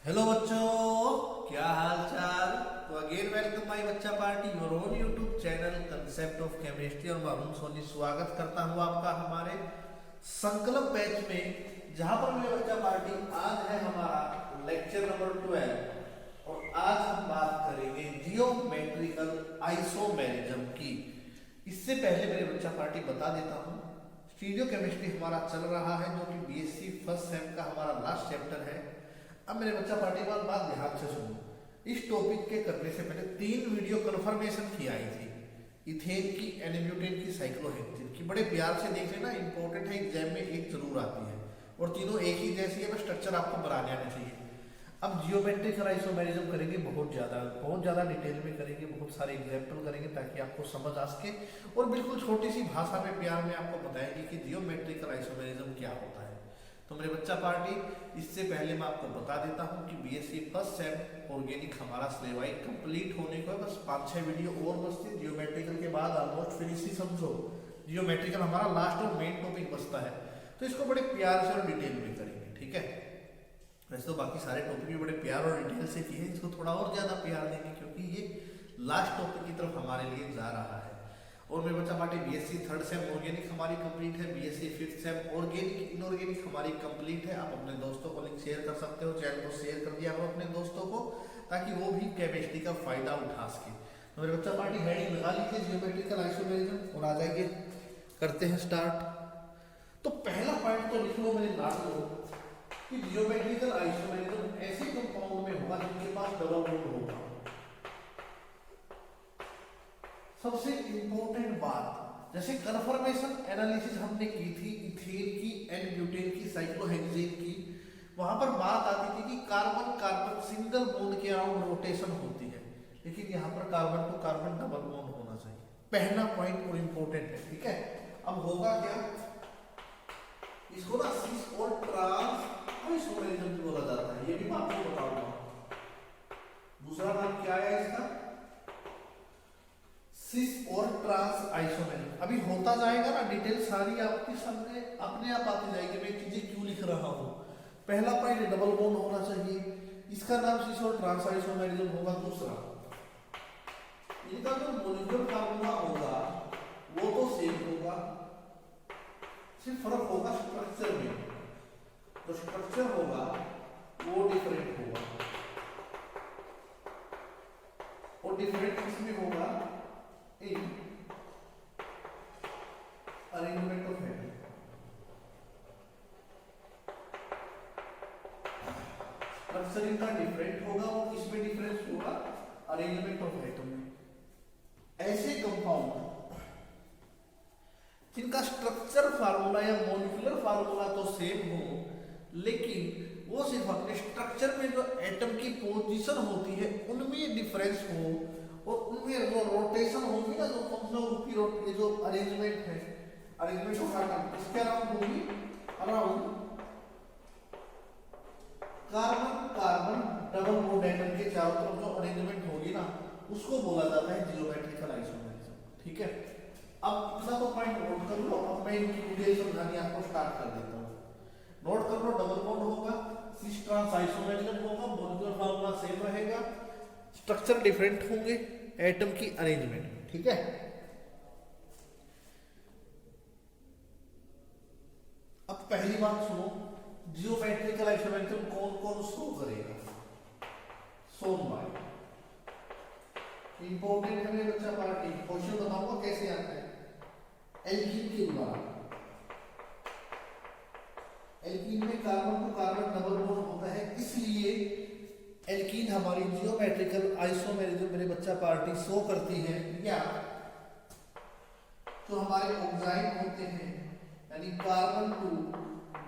Hello बच्चों, क्या हाल चाल। तो अगेन वेलकम माय बच्चा party, your own YouTube channel concept of chemistry. और मैं अरुण सोनी स्वागत करता हूं आपका हमारे संकल्प बैच में, जहां पर मेरे बच्चा पार्टी आज है हमारा लेक्चर नंबर 12 और आज हम बात करेंगे जियोमेट्रिकल आइसोमेरिज्म की। इससे पहले मेरे बच्चा पार्टी बता देता हूं, स्टीरियो केमिस्ट्री हमारा चल रहा है जो कि बीएससी फर्स्ट सेम का हमारा लास्ट चैप्टर है। अब मेरे बच्चा पार्टी बात ध्यान से सुनो। इस टॉपिक के करने से पहले 3 वीडियो कन्फर्मेशन की आई थी, इथेन की, एनब्यूटेन की, साइक्लोहेक्सिन की। बड़े प्यार से देख लेना, इंपॉर्टेंट है, एग्जाम में एक जरूर आती है और तीनों एक ही जैसी है, बस स्ट्रक्चर आपको बनाने आने चाहिए। अब जियोमेट्रिकल आइसोमेरिज्म करेंगे, बहुत ज़्यादा डिटेल में करेंगे, बहुत सारे एग्जाम्पल करेंगे ताकि आपको समझ आ सके और बिल्कुल छोटी सी भाषा में प्यार में आपको बताएंगे कि जियोमेट्रिकल आइसोमेरिज्म क्या होता है। तो मेरे बच्चा पार्टी, इससे पहले मैं आपको बता देता हूं कि बीएससी फर्स्ट सेम ऑर्गेनिक हमारा सिलेबस कंप्लीट होने को है, बस 5-6 वीडियो और बचती। जियोमेट्रिकल के बाद ऑलमोस्ट फिनिश ही समझो, जियोमेट्रिकल हमारा लास्ट और मेन टॉपिक बचता है, तो इसको बड़े प्यार से और डिटेल में करेंगे, ठीक है। वैसे तो बाकी सारे टॉपिक भी बड़े प्यार और डिटेल से किए, इसको थोड़ा और ज्यादा प्यार देंगे क्योंकि ये लास्ट टॉपिक की तरफ हमारे लिए जा रहा है। और मेरे बच्चा party, BSc third same organic हमारी कंप्लीट है, BSc fifth sem organic inorganic हमारी कंप्लीट है। आप अपने दोस्तों को लिंक शेयर कर सकते हो, चैनल को शेयर कर दिया करो अपने दोस्तों को ताकि वो भी केमिस्ट्री का फायदा उठा सके। तो मेरे बच्चा पार्टी, हेडिंग लगा लीजिए जियोमेट्रिकल आइसोमेरिज्म और आ जाइए, करते हैं स्टार्ट। तो पहला पॉइंट तो लिख लो मेरे नाम लो कि जियोमेट्रिकल आइसोमेरिज्म ऐसे कंपाउंड में होगा जिनके पास डबल बॉन्ड होगा। सबसे इंपॉर्टेंट बात, जैसे कन्फर्मेशन एनालिसिस हमने की थी इथेन की, एन-ब्यूटेन की, साइक्लोहेक्सेन की, वहां पर बात आती थी कि कार्बन कार्बन सिंगल बॉन्ड के अराउंड रोटेशन होती है, लेकिन यहाँ पर carbon to carbon double bond होना चाहिए। पहला पॉइंट और इंपॉर्टेंट है, ठीक है। अब होगा क्या, इसको ना सिस और ट्रांस आइसोमेरिज्म बोला जाता है, ये भी मैं आपको बताऊंगा। दूसरा नाम क्या है इसका, सिस और ट्रांस आइसोमेरिज्म। अभी होता जाएगा ना, डिटेल सारी आपके सामने अपने आप आती जाएगी, मैं चीजें क्यों लिख रहा हूँ। पहला पॉइंट डबल बॉन्ड होना चाहिए, इसका नाम सिस और ट्रांस आइसोमेरिज्म होगा। दूसरा, इनका जो मॉलिक्यूलर फार्मूला होगा वो तो सेम होगा, सिर्फ फर्क होगा स्ट्रक्चर में। तो स्ट्रक्चर होगा वो डिफरेंट होगा, और डिफरेंट किसमें होगा, इन अरेंजमेंट ऑफ एटम। स्ट्रक्चर इनका डिफरेंट होगा, वो किसमें डिफरेंस होगा, अरेंजमेंट ऑफ एटम में। ऐसे कंपाउंड जिनका स्ट्रक्चर फार्मूला या मॉलिक्यूलर फार्मूला तो सेम हो, लेकिन वो सिर्फ अपने स्ट्रक्चर में जो एटम की पोजीशन होती है उनमें डिफरेंस हो, और उनमें जो रोटेशन होगी ना, जो फंक्शनल ग्रुप की जो अरेंजमेंट है, अरेंजमेंट ऑफ एटम इसके अराउंड होगी, around carbon carbon double bond atom के चारों तरफ जो अरेंजमेंट होगी ना, उसको बोला जाता है जियोमेट्रिकल आइसोमेरिज्म, ठीक है। अब इतना तो पॉइंट नोट कर लो, अब मैं इनकी डिटेल समझानी आपको स्टार्ट कर देता हूँ। नोट कर लो, डबल बॉन्ड होगा, सिस ट्रांस आइसोमेरिज्म होगा, मॉलिक्यूलर फार्मूला सेम रहेगा, स्ट्रक्चर डिफरेंट होंगे, एटम की अरेंजमेंट, ठीक है। अब पहली बात सुनो, जियोमेट्रिकल आइसोमेरिज्म कौन कौन शो करेगा, सोन बाय इंपॉर्टेंट है मेरे बच्चा पार्टी, क्वेश्चन बताऊंगा कैसे आता है। एल्कीन के द्वारा, एल्कीन में carbon to carbon double bond होता है, इसलिए एल्कीन हमारी जियोमेट्रिकल आइसोमेरिज्म मेरे बच्चा पार्टी शो करती है। या जो हमारे ऑक्साइड होते हैं, यानी carbon to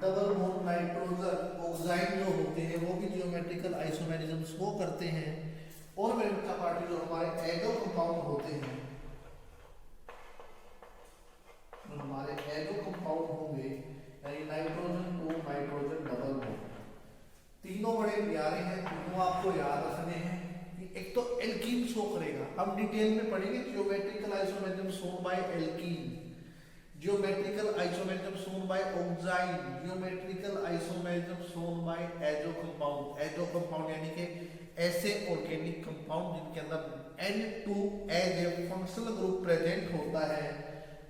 double bond nitrogen oxide जो होते हैं, वो भी जियोमेट्रिकल आइसोमेरिज्म शो करते हैं। और मेरे बच्चा पार्टी, जो हमारे एडो कंपाउंड होते हैं, जो हमारे एडो कंपाउंड होंगे, यानी nitrogen to nitrogen double bond, तीनों बड़े प्यारे हैं, तीनों आपको याद रखने हैं। कि एक तो एल्कीन शो करेगा, हम डिटेल में पढ़ेंगे geometrical isomerism show by alkene. geometrical isomerism shown by oxide, geometrical isomerism shown by azo compound, azo compound यानी कि ऐसे ऑर्गेनिक कंपाउंड जिनके अंदर N2 as a functional group present होता है,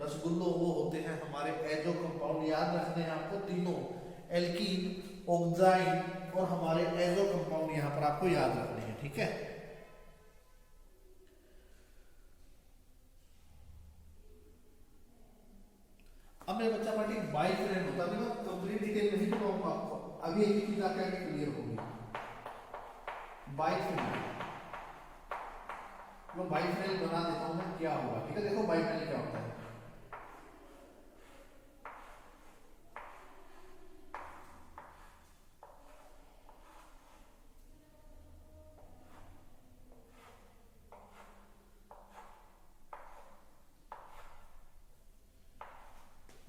रसगुल्लो वो होते हैं हमारे एजो कंपाउंड। याद रखने हैं आपको तीनों, एल्कीन, ऑक्साइड और हमारे एजो कंपाउंड यहाँ पर आपको याद रखने हैं, ठीक है। अब मेरे बच्चा पार्टी बाइफिनाइल होता है, मैं कंप्लीट डिटेल नहीं बताऊंगा आपको, अभी एक ही चीज आके आगे क्लियर होगी। बाइफिनाइल, मैं बाइफिनाइल बना देता हूं मैं, क्या होगा, ठीक है। देखो बाइफिनाइल क्या होता है।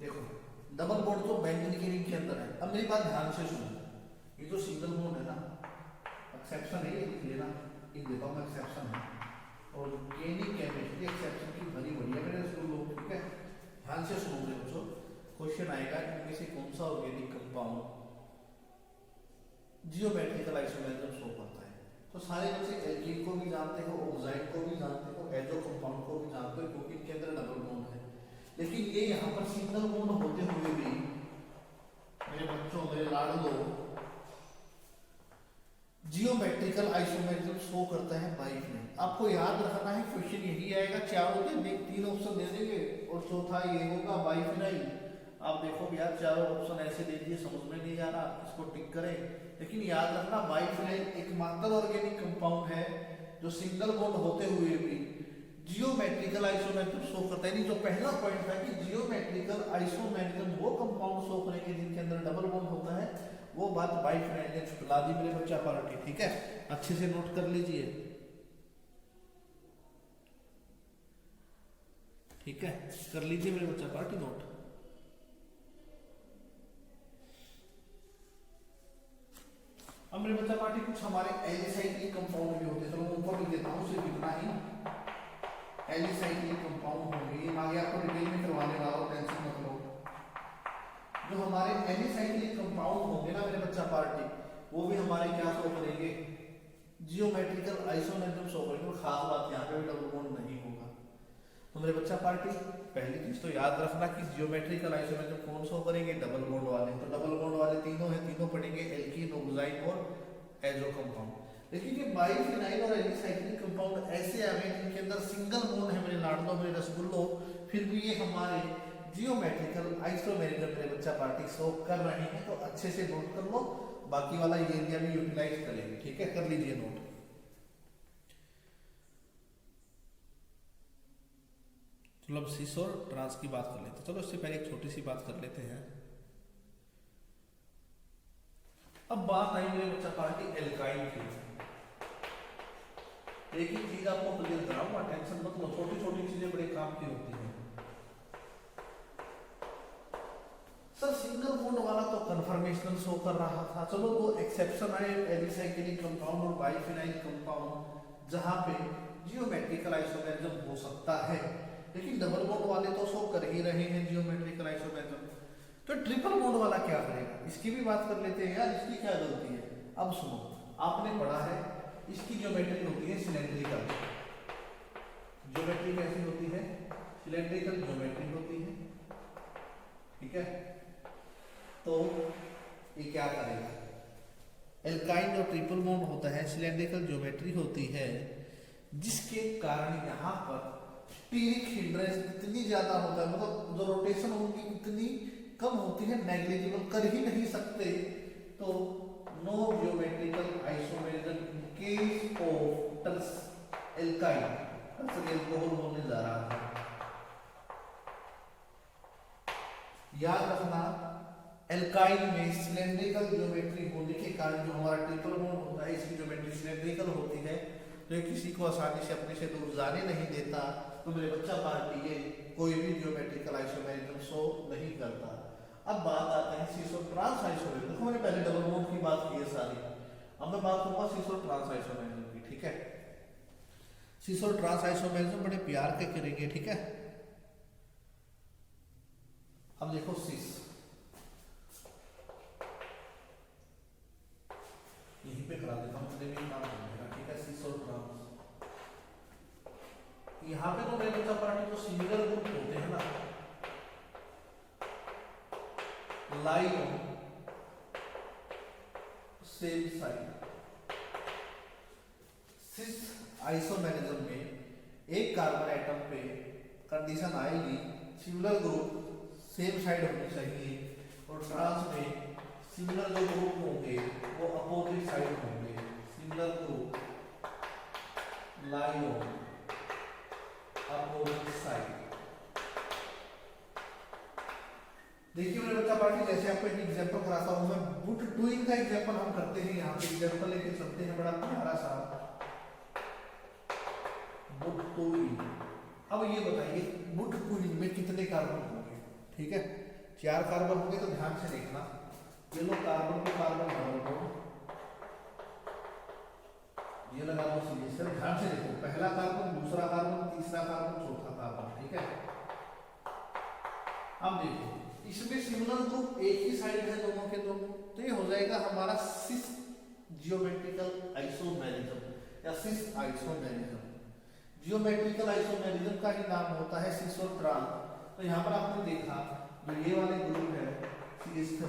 देखो डबल बॉन्ड तो बेंजीन के रिंग के अंदर है। अब मेरी बात ध्यान से सुनो, ये जो सिंगल बॉन्ड है ना, एक्सेप्शन है, ये लिख लेना, इन देता हूं मैं एक्सेप्शन है, और ऑर्गेनिक केमिस्ट्री एक्सेप्शन की भरी बढ़िया मेरे स्कूल लोग, ठीक है। ध्यान से सुनो मेरे बच्चों, क्वेश्चन आएगा इनमें से कौन सा organic compound geometrical isomerism show करता है। तो सारे बच्चे एल्कीन को भी जानते हो, ऑक्साइड को भी जानते हो, एजो कंपाउंड को भी जानते हो, क्योंकि इनके अंदर डबल बॉन्ड है। लेकिन ये यहाँ पर सिंगल बॉन्ड होते हुए भी मेरे बच्चों, मेरे लाडलो, जियोमेट्रिकल आइसोमेरिज्म शो करता है बाइफिनाइल। आपको याद रखना है, क्वेश्चन यही आएगा, चारों के तीन ऑप्शन दे देंगे और चौथा ये होगा बाइफिनाइल। आप देखो यार, चारों ऑप्शन ऐसे दे दिए, समझ में नहीं आ रहा, इसको टिक करें। लेकिन याद रखना, बाइफिनाइल एकमात्र ऑर्गेनिक कंपाउंड है जो सिंगल बॉन्ड होते हुए भी जियोमेट्रिकल आइसोमेरिज्म शो करता है। नहीं, जो पहला पॉइंट था कि जियोमेट्रिकल आइसोमेरिज्म वो कंपाउंड शो करेंगे जिनके अंदर डबल बॉन्ड होता है, वो बात बाइफिनाइल ने छुटला दी मेरे बच्चा पार्टी, ठीक है। अच्छे से नोट कर लीजिए, ठीक है, कर लीजिए मेरे बच्चा पार्टी नोट। अब मेरे बच्चा पार्टी कुछ हमारे एलिसाइक्लिक कंपाउंड भी होते हैं, चलो ऊपर लिख देता हूं, सिर्फ इतना ही। एलिसाइक्लिक कंपाउंड होंगे, आगे आपको डिटेल में करवाने वाला हूं, टेंशन मत लो। जो हमारे एलिसाइक्लिक कंपाउंड होंगे ना मेरे बच्चा पार्टी, वो भी हमारे क्या शो करेंगे, जियोमेट्रिकल आइसोमेरिज्म शो करेंगे। और खास बात यहाँ पे डबल बॉन्ड नहीं होगा। तो मेरे बच्चा पार्टी पहली चीज तो याद रखना कि जियोमेट्रिकल आइसोमेरिज्म कौन शो करेंगे, डबल बॉन्ड वाले। तो डबल बॉन्ड वाले तीनों हैं, तीनों पढ़ेंगे, एल्कीन, ऑक्साइड और एजो कंपाउंड। लेकिन ये बाइफिनाइल और एलिसाइक्लिक कंपाउंड ऐसे आ गए जिनके अंदर सिंगल बॉन्ड है मेरे लाडलो, मेरे रसगुल्लो, फिर भी ये हमारे जियोमेट्रिकल आइसोमेरिज्म मेरे बच्चा पार्टी शो कर रहे हैं। तो अच्छे से नोट कर लो, बाकी वाला ये एरिया भी यूटिलाइज करेंगे, ठीक है, कर लीजिए नोट। चलो अब सिस और ट्रांस की बात कर लेते हैं। चलो इससे पहले एक छोटी सी बात कर लेते हैं। अब बात आई मेरे बच्चा पार्टी एल्काइन की। एक ही चीज आपको क्लियर कराऊंगा, टेंशन मत लो, छोटी छोटी चीजें बड़े काम की होती हैं। सर सिंगल बॉन्ड वाला तो कन्फर्मेशनल शो कर रहा था, चलो दो एक्सेप्शन आए, एलिसाइक्लिक कंपाउंड और बाइफिनाइल कंपाउंड, जहां पे जियोमेट्रिकल आइसोमेरिज्म हो सकता है। लेकिन डबल बॉन्ड वाले तो शो कर ही रहे हैं जियोमेट्रिकल आइसोमेरिज्म। तो ट्रिपल बॉन्ड वाला क्या करेगा, इसकी भी बात कर लेते हैं यार, इसकी क्या गलती है। अब सुनो, आपने पढ़ा है इसकी ज्योमेट्री होती है सिलेंड्रिकल। ज्योमेट्री कैसी होती है, सिलेंड्रिकल ज्योमेट्री होती है, ठीक है। तो ये क्या करेगा, एल्काइन जो ट्रिपल बॉन्ड होता है, सिलेंड्रिकल ज्योमेट्री होती है, जिसके कारण यहाँ पर स्टीरिक हिंड्रेंस इतनी ज्यादा होता है, मतलब जो रोटेशन होगी इतनी कम होती है, नेग्लिजिबल कर ही नहीं सकते। तो no geometrical isomerism in case of tert alkyne, tertiary alcohol होने जा रहा है। याद रखना, एल्काइन में सिलेंड्रिकल ज्योमेट्री होने के कारण जो हमारा ट्रिपल बॉन्ड होता है, इसकी ज्योमेट्री सिलेंड्रिकल होती है, जो किसी को आसानी से अपने से दूर जाने नहीं देता। तो मेरे बच्चा पार्टी ये कोई भी ज्योमेट्रिकल आइसोमेरिज्म शो नहीं करता। अब बात आते हैं सिस और ट्रांस आइसोमेरिज्म। देखो मैंने पहले डबल बॉन्ड की बात की है सारी, अब मैं बात करूंगा सिस और ट्रांस आइसोमेरिज्म की, ठीक है। सिस और ट्रांस आइसोमेरिज्म बड़े प्यार के करेंगे, ठीक है। अब देखो सिस, यहीं पे करा देता हूँ, मुझे भी काम हो जाएगा, ठीक है। सिस और ट्रांस, यहाँ पे तो मेरे बच्चा पार्टी जो सिमिलर ग्रुप होते हैं ना, lie on same side. Cis isomerism में एक कार्बन एटम पे कंडीशन आएगी सिमिलर ग्रुप सेम साइड होनी चाहिए, और ट्रांस में सिमिलर जो ग्रुप होंगे वो अपोजिट साइड होंगे। Similar group lie on opposite side. देखिए मेरे बच्चा पार्टी, जैसे आपको एक एग्जांपल कराता हूं मैं, बुट डूइंग का एग्जांपल हम करते हैं। यहाँ पे एग्जांपल लेके चलते हैं, बड़ा प्यारा सा बुट डूइंग। अब ये बताइए बुट डूइंग में कितने कार्बन होंगे, ठीक है। 4 कार्बन होंगे, तो ध्यान से देखना, ये लो कार्बन को कार्बन डबल बॉन्ड, ये लगा दो सीधे से, ध्यान से देखो, पहला कार्बन, दूसरा कार्बन, तीसरा कार्बन, चौथा कार्बन, ठीक है। अब देखो इसमें सिमिलर ग्रुप एक ही साइड है दोनों के दोनों, तो ये हो जाएगा हमारा सिस जियोमेट्रिकल आइसोमेरिज्म या सिस आइसोमेरिज्म। जियोमेट्रिकल आइसोमेरिज्म का ही नाम होता है सिस और ट्रांस। तो यहाँ पर आपने देखा जो ये वाले ग्रुप है CH3,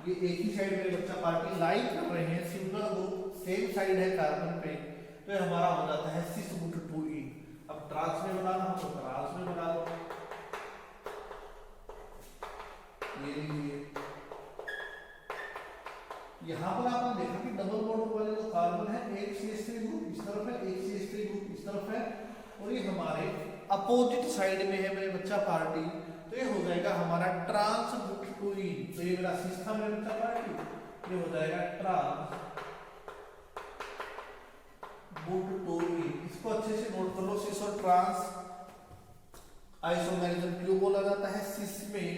ये एक ही साइड में बच्चा पार्टी लाई कर रहे हैं, सिमिलर ग्रुप सेम साइड है कार्बन पे, तो ये हमारा हो जाता है सिस बुट 2E। अब ट्रांस में बनाना हो तो ट्रांस में बना लो, ये लीजिए। यहाँ पर आपने देखा कि डबल बॉन्ड वाले जो कार्बन है, एक CH3 ग्रुप इस तरफ है, एक CH3 ग्रुप इस तरफ है, और ये हमारे अपोजिट साइड में है मेरे बच्चा पार्टी, तो ये हो जाएगा हमारा ट्रांस बुट 2E। तो ये मेरा सिस था मेरे बच्चा पार्टी, ये हो जाएगा ट्रांस बुट 2E। इसको अच्छे से नोट कर लो, सिस और ट्रांस आइसोमेरिज्म क्यों बोला जाता है। सिस में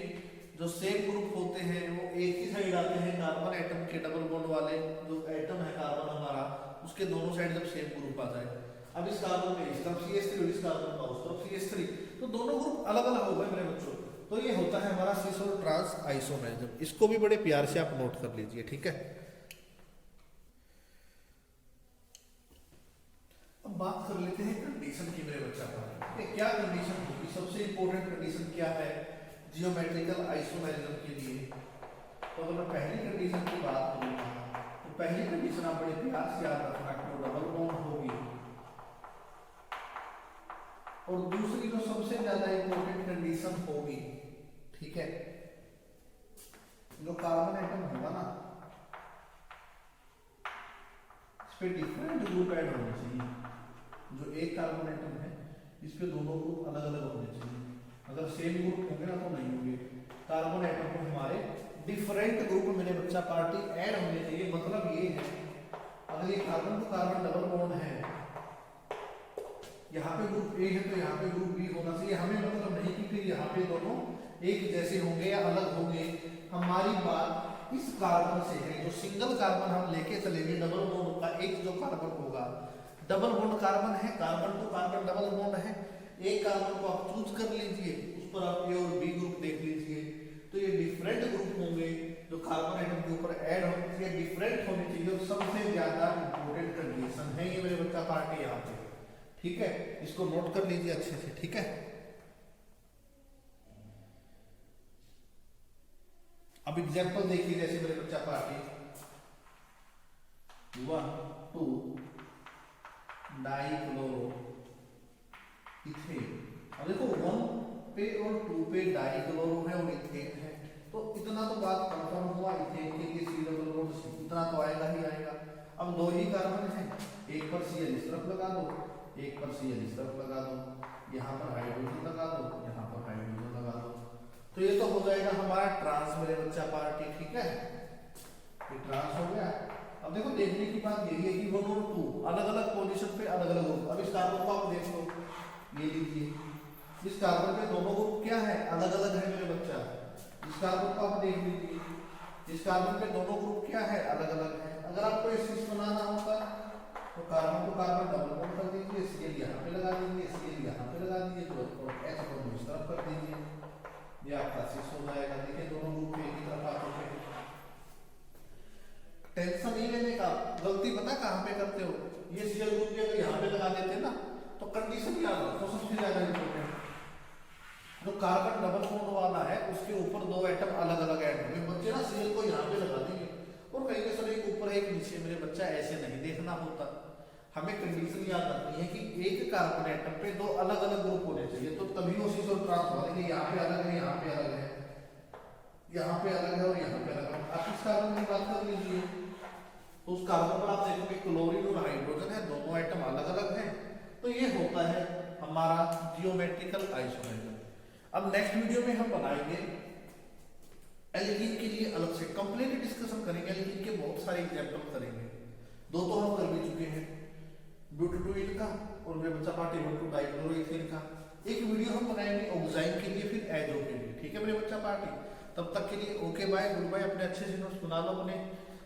जो सेम ग्रुप होते हैं वो एक ही साइड आते हैं कार्बन एटम के, डबल बॉन्ड वाले जो एटम है कार्बन हमारा, उसके दोनों साइड जब सेम ग्रुप आ जाए, अब इस कार्बन में इस तरफ CH3 और इस कार्बन का उस तरफ CH3, तो दोनों ग्रुप अलग अलग हो गए मेरे बच्चों। तो ये होता है हमारा सिस और ट्रांस आइसोमेरिज्म। इसको भी बड़े प्यार से आप नोट कर लीजिए, ठीक है। अब बात कर लेते हैं कंडीशन की मेरे बच्चा का, क्या कंडीशन होगी। सबसे इंपॉर्टेंट कंडीशन क्या है जियोमेट्रिकल आइसोमेरिज्म के लिए। तो अगर मैं पहली कंडीशन की बात करूंगा, तो पहली कंडीशन आप बड़े प्यार से याद रखना कि वो डबल बॉन्ड होगी, और दूसरी जो सबसे ज्यादा इंपॉर्टेंट कंडीशन होगी, ठीक है, जो कार्बन एटम होगा ना, इस पे डिफरेंट ग्रुप ऐड होने चाहिए। जो एक कार्बन एटम है इस पे दोनों ग्रुप अलग अलग होने चाहिए। अगर सेम ग्रुप होंगे ना तो नहीं होंगे। कार्बन एटम को हमारे डिफरेंट ग्रुप मेरे बच्चा पार्टी ऐड होने चाहिए। मतलब ये है, अगर ये कार्बन तो कार्बन डबल बॉन्ड है, यहाँ पे ग्रुप A है तो यहाँ पे ग्रुप B होना चाहिए। हमें मतलब नहीं कि फिर यहाँ पे दोनों एक जैसे होंगे या अलग होंगे। हमारी बात इस कार्बन से है, जो सिंगल कार्बन हम लेके चलेंगे डबल बॉन्ड का, एक जो कार्बन होगा डबल बॉन्ड कार्बन है, carbon to carbon double bond है। एक कार्बन को आप चूज कर लीजिए, उस पर आप A और B ग्रुप देख लीजिए, तो ये डिफरेंट ग्रुप होंगे जो कार्बन एटम के ऊपर ऐड होने चाहिए, डिफरेंट होने चाहिए। और सबसे ज्यादा इंपॉर्टेंट कंडीशन है ये मेरे बच्चा पार्टी यहाँ पे, ठीक है। इसको नोट कर लीजिए अच्छे से, ठीक है। अब एग्जांपल देखिए, जैसे मेरे बच्चा पार्टी 1 2 डाइक्लोरो इथेन। अब देखो 1 पे और 2 पे डाइक्लोरो है और इथेन है, तो इतना तो बात कंफर्म हुआ इथेन के लिए C डबल बॉन्ड C, इतना तो आएगा ही आएगा। अब दो ही कार्बन है, एक पर Cl इस तरफ लगा दो, एक पर Cl इस तरफ लगा दो, यहाँ पर हाइड्रोजन लगा दो, यहाँ पर हाइड्रोजन लगा दो, तो ये तो हो जाएगा हमारा ट्रांस मेरे बच्चा पार्टी, ठीक है। ये ट्रांस हो गया। अब देखो देखने की बात यही है कि 1 और 2 अलग अलग पोजीशन पे अलग अलग ग्रुप। अब इस कार्बन को आप देख लो, ये लीजिए, इस कार्बन के दोनों ग्रुप क्या है, अलग अलग है मेरे बच्चा। इस कार्बन को आप देख लीजिए, इस कार्बन के दोनों ग्रुप क्या है, अलग अलग है। अगर आपको सिस बनाना होता तो कार्बन को कार्बन डबल बॉन्ड कर दीजिए, Cl यहाँ पे लगा दीजिए, Cl यहाँ पे लगा दीजिए, तो H को इस तरफ कर दीजिए, ये आपका 6 हो जाएगा। देखिए दोनों ग्रुप एक ही तरफ आते हैं। टेंशन नहीं लेने का, गलती पता कहाँ पे करते हो, ये सीएल ग्रुप भी अगर यहाँ पे लगा देते ना तो कंडीशन याद रखो सबसे ज्यादा इंपॉर्टेंट, जो कार्बन डबल बॉन्ड वाला है उसके ऊपर 2 एटम अलग अलग ऐड होंगे। बच्चे ना सीएल को यहाँ पे लगा देंगे और कहेंगे सर एक ऊपर एक नीचे, मेरे बच्चा ऐसे नहीं देखना होता। हमें कंडीशन याद रखनी है कि एक कार्बन एटम पे 2 अलग अलग ग्रुप होने चाहिए, तो तभी वो सीसो ट्रांस होगा कि यहाँ पे अलग है, यहाँ पे अलग है, यहाँ पे अलग है और यहाँ पे अलग है। आप इस कार्बन की बात कर लीजिए तो उस कार्बन पर आप देखोगे क्लोरीन और हाइड्रोजन है, दोनों आइटम अलग अलग हैं। तो ये होता है हमारा जियोमेट्रिकल आइसोमेरिज्म। अब नेक्स्ट वीडियो में हम बनाएंगे एल्कीन के लिए अलग से कंप्लीट डिस्कशन करेंगे। एल्कीन के बहुत सारे एग्जांपल करेंगे, 2 तो हम कर भी चुके हैं, ब्यूटेटोइल का और मेरे बच्चा पार्टी डाइक्लोरोइथेन का। एक वीडियो हम बनाएंगे ऑक्साइन के लिए, फिर एजो के लिए। ठीक है मेरे बच्चा पार्टी, तब तक के लिए ओके बाय, गुड बाय। अपने अच्छे से नोट्स बना लो, अपने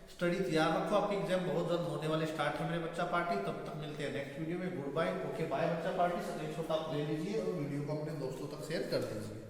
स्टडी तैयार रखो, आपकी एग्जाम बहुत जल्द होने वाले स्टार्ट है मेरे बच्चा पार्टी। तब तक मिलते हैं नेक्स्ट वीडियो में, गुड बाय, ओके बाय बच्चा पार्टी। स्क्रीनशॉट आप ले लीजिए और वीडियो को अपने दोस्तों तक शेयर कर दीजिए।